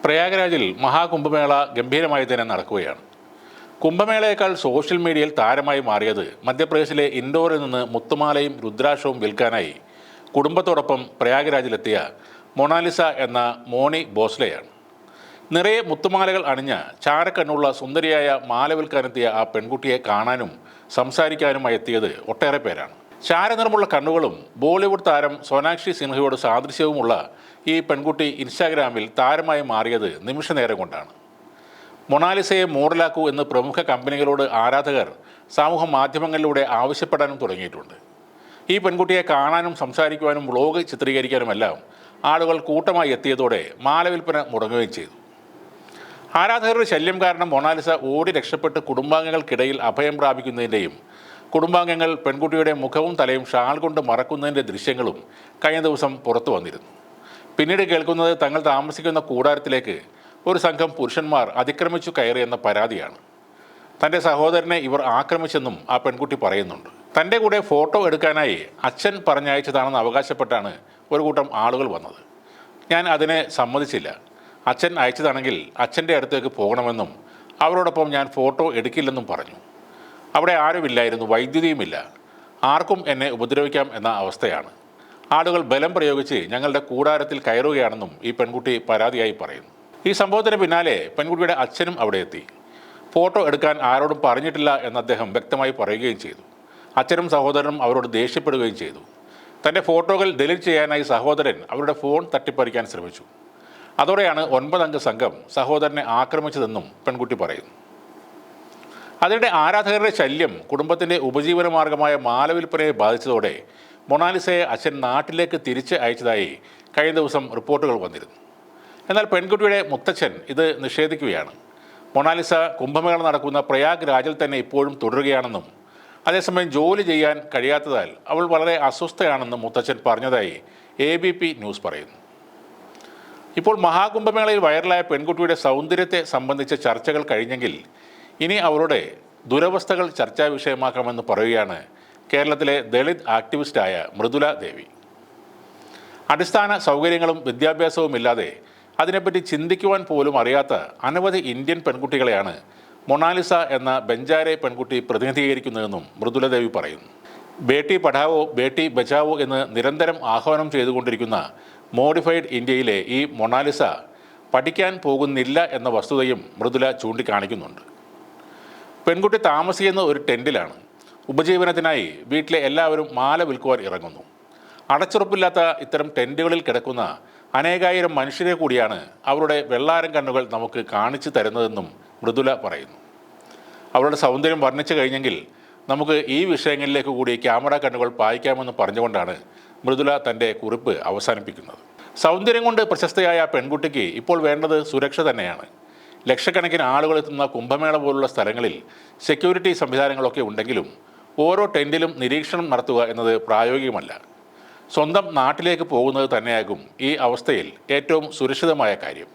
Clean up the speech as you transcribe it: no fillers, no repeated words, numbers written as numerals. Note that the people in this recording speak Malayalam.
പ്രയാഗ്രാജിൽ മഹാകുംഭമേള ഗംഭീരമായി തന്നെ നടക്കുകയാണ്. കുംഭമേളയേക്കാൾ സോഷ്യൽ മീഡിയയിൽ താരമായി മാറിയത് മധ്യപ്രദേശിലെ ഇൻഡോറിൽ നിന്ന് മുത്തുമാലയും രുദ്രാക്ഷവും വിൽക്കാനായി കുടുംബത്തോടൊപ്പം പ്രയാഗ്രാജിലെത്തിയ മൊണാലിസ എന്ന മോണി ഭോസ്ലെയാണ്. നിറയെ മുത്തുമാലകൾ അണിഞ്ഞ ചാരക്കണ്ണുള്ള സുന്ദരിയായ മാല വിൽക്കാനെത്തിയ ആ പെൺകുട്ടിയെ കാണാനും സംസാരിക്കാനുമായി എത്തിയത് ഒട്ടേറെ പേരാണ്. ചാരനിറമുള്ള കണ്ണുകളും ബോളിവുഡ് താരം സോനാക്ഷി സിൻഹയോട് സാദൃശ്യവുമുള്ള ഈ പെൺകുട്ടി ഇൻസ്റ്റാഗ്രാമിൽ താരമായി മാറിയത് നിമിഷനേരം കൊണ്ടാണ്. മൊണാലിസയെ മോഡലാക്കൂ എന്ന് പ്രമുഖ കമ്പനികളോട് ആരാധകർ സമൂഹ മാധ്യമങ്ങളിലൂടെ ആവശ്യപ്പെടാനും തുടങ്ങിയിട്ടുണ്ട്. ഈ പെൺകുട്ടിയെ കാണാനും സംസാരിക്കുവാനും വ്ളോഗ് ചിത്രീകരിക്കാനുമെല്ലാം ആളുകൾ കൂട്ടമായി എത്തിയതോടെ മാല വിൽപ്പന മുടങ്ങുകയും ചെയ്തു. ആരാധകരുടെ ശല്യം കാരണം മൊണാലിസ ഓടി രക്ഷപ്പെട്ട് കുടുംബാംഗങ്ങൾക്കിടയിൽ അഭയം പ്രാപിക്കുന്നതിൻ്റെയും കുടുംബാംഗങ്ങൾ പെൺകുട്ടിയുടെ മുഖവും തലയും ഷാൾ കൊണ്ട് മറക്കുന്നതിൻ്റെ ദൃശ്യങ്ങളും കഴിഞ്ഞ ദിവസം പുറത്തു വന്നിരുന്നു. പിന്നീട് കേൾക്കുന്നത് തങ്ങൾ താമസിക്കുന്ന കൂടാരത്തിലേക്ക് ഒരു സംഘം പുരുഷന്മാർ അതിക്രമിച്ചു കയറിയെന്ന പരാതിയാണ്. തൻ്റെ സഹോദരനെ ഇവർ ആക്രമിച്ചെന്നും ആ പെൺകുട്ടി പറയുന്നുണ്ട്. തൻ്റെ കൂടെ ഫോട്ടോ എടുക്കാനായി അച്ഛൻ പറഞ്ഞയച്ചതാണെന്ന് അവകാശപ്പെട്ടാണ് ഒരു കൂട്ടം ആളുകൾ വന്നത്. ഞാൻ അതിനെ സമ്മതിച്ചില്ല. അച്ഛൻ അയച്ചതാണെങ്കിൽ അച്ഛൻ്റെ അടുത്തേക്ക് പോകണമെന്നും അവരോടൊപ്പം ഞാൻ ഫോട്ടോ എടുക്കില്ലെന്നും പറഞ്ഞു. അവിടെ ആരുമില്ലായിരുന്നു, വൈദ്യുതിയുമില്ല. ആർക്കും എന്നെ ഉപദ്രവിക്കാം എന്ന അവസ്ഥയാണ്. ആളുകൾ ബലം പ്രയോഗിച്ച് ഞങ്ങളുടെ കൂടാരത്തിൽ കയറുകയാണെന്നും ഈ പെൺകുട്ടി പരാതിയായി പറയുന്നു. ഈ സംഭവത്തിന് പിന്നാലെ പെൺകുട്ടിയുടെ അച്ഛനും അവിടെ എത്തി. ഫോട്ടോ എടുക്കാൻ ആരോടും പറഞ്ഞിട്ടില്ല എന്ന് അദ്ദേഹം വ്യക്തമായി പറയുകയും ചെയ്തു. അച്ഛനും സഹോദരനും അവരോട് ദേഷ്യപ്പെടുകയും ചെയ്തു. തൻ്റെ ഫോട്ടോകൾ ഡിലീറ്റ് ചെയ്യാനായി സഹോദരൻ അവരുടെ ഫോൺ തട്ടിപ്പറിക്കാൻ ശ്രമിച്ചു. അതോടെയാണ് 9 അംഗ സംഘം സഹോദരനെ ആക്രമിച്ചതെന്നും പെൺകുട്ടി പറയുന്നു. അതിനിടെ ആരാധകരുടെ ശല്യം കുടുംബത്തിൻ്റെ ഉപജീവന മാർഗമായ മാല വിൽപ്പനയെ ബാധിച്ചതോടെ മൊണാലിസയെ അച്ഛൻ നാട്ടിലേക്ക് തിരിച്ച് അയച്ചതായി കഴിഞ്ഞ ദിവസം റിപ്പോർട്ടുകൾ വന്നിരുന്നു. എന്നാൽ പെൺകുട്ടിയുടെ മുത്തച്ഛൻ ഇത് നിഷേധിക്കുകയാണ്. മൊണാലിസ കുംഭമേള നടക്കുന്ന പ്രയാഗ് രാജിൽ തന്നെ ഇപ്പോഴും തുടരുകയാണെന്നും അതേസമയം ജോലി ചെയ്യാൻ കഴിയാത്തതാൽ അവൾ വളരെ അസ്വസ്ഥയാണെന്നും മുത്തച്ഛൻ പറഞ്ഞതായി ABP ന്യൂസ് പറയുന്നു. ഇപ്പോൾ മഹാകുംഭമേളയിൽ വൈറലായ പെൺകുട്ടിയുടെ സൗന്ദര്യത്തെ സംബന്ധിച്ച ചർച്ചകൾ കഴിഞ്ഞെങ്കിൽ ഇനി അവരുടെ ദുരവസ്ഥകൾ ചർച്ചാ വിഷയമാക്കാമെന്ന് പറയുകയാണ് കേരളത്തിലെ ദളിത് ആക്ടിവിസ്റ്റായ മൃദുല ദേവി. അടിസ്ഥാന സൗകര്യങ്ങളും വിദ്യാഭ്യാസവും ഇല്ലാതെ അതിനെപ്പറ്റി ചിന്തിക്കുവാൻ പോലും അറിയാത്ത അനവധി ഇന്ത്യൻ പെൺകുട്ടികളെയാണ് മൊണാലിസ എന്ന ബെഞ്ചാരെ പെൺകുട്ടി പ്രതിനിധീകരിക്കുന്നതെന്നും മൃദുല ദേവി പറയുന്നു. ബേട്ടി പഠാവോ ബേട്ടി ബച്ചാവോ എന്ന് നിരന്തരം ആഹ്വാനം ചെയ്തുകൊണ്ടിരിക്കുന്ന മോഡിഫൈഡ് ഇന്ത്യയിലെ ഈ മൊണാലിസ പഠിക്കാൻ പോകുന്നില്ല എന്ന വസ്തുതയും മൃദുല ചൂണ്ടിക്കാണിക്കുന്നുണ്ട്. പെൺകുട്ടി താമസിക്കുന്ന ഒരു ടെൻറ്റിലാണ്. ഉപജീവനത്തിനായി വീട്ടിലെ എല്ലാവരും മാല വിൽക്കുവാൻ ഇറങ്ങുന്നു. അടച്ചുറപ്പില്ലാത്ത ഇത്തരം ടെൻറ്റുകളിൽ കിടക്കുന്ന അനേകായിരം മനുഷ്യരെ കൂടിയാണ് അവരുടെ വെള്ളാരം കണ്ണുകൾ നമുക്ക് കാണിച്ചു തരുന്നതെന്നും മൃദുല പറയുന്നു. അവരുടെ സൗന്ദര്യം വർണ്ണിച്ചു കഴിഞ്ഞെങ്കിൽ നമുക്ക് ഈ വിഷയങ്ങളിലേക്ക് കൂടി ക്യാമറ കണ്ണുകൾ പായിക്കാമെന്ന് പറഞ്ഞുകൊണ്ടാണ് മൃദുല തൻ്റെ കുറിപ്പ് അവസാനിപ്പിക്കുന്നത്. സൗന്ദര്യം കൊണ്ട് പ്രശസ്തയായ പെൺകുട്ടിക്ക് ഇപ്പോൾ വേണ്ടത് സുരക്ഷ തന്നെയാണ്. ലക്ഷക്കണക്കിന് ആളുകൾ എത്തുന്ന കുംഭമേള പോലുള്ള സ്ഥലങ്ങളിൽ സെക്യൂരിറ്റി സംവിധാനങ്ങളൊക്കെ ഉണ്ടെങ്കിലും ഓരോ ടെൻറ്റിലും നിരീക്ഷണം നടത്തുക എന്നത് പ്രായോഗികമല്ല. സ്വന്തം നാട്ടിലേക്ക് പോകുന്നത് തന്നെയാകും ഈ അവസ്ഥയിൽ ഏറ്റവും സുരക്ഷിതമായ കാര്യം.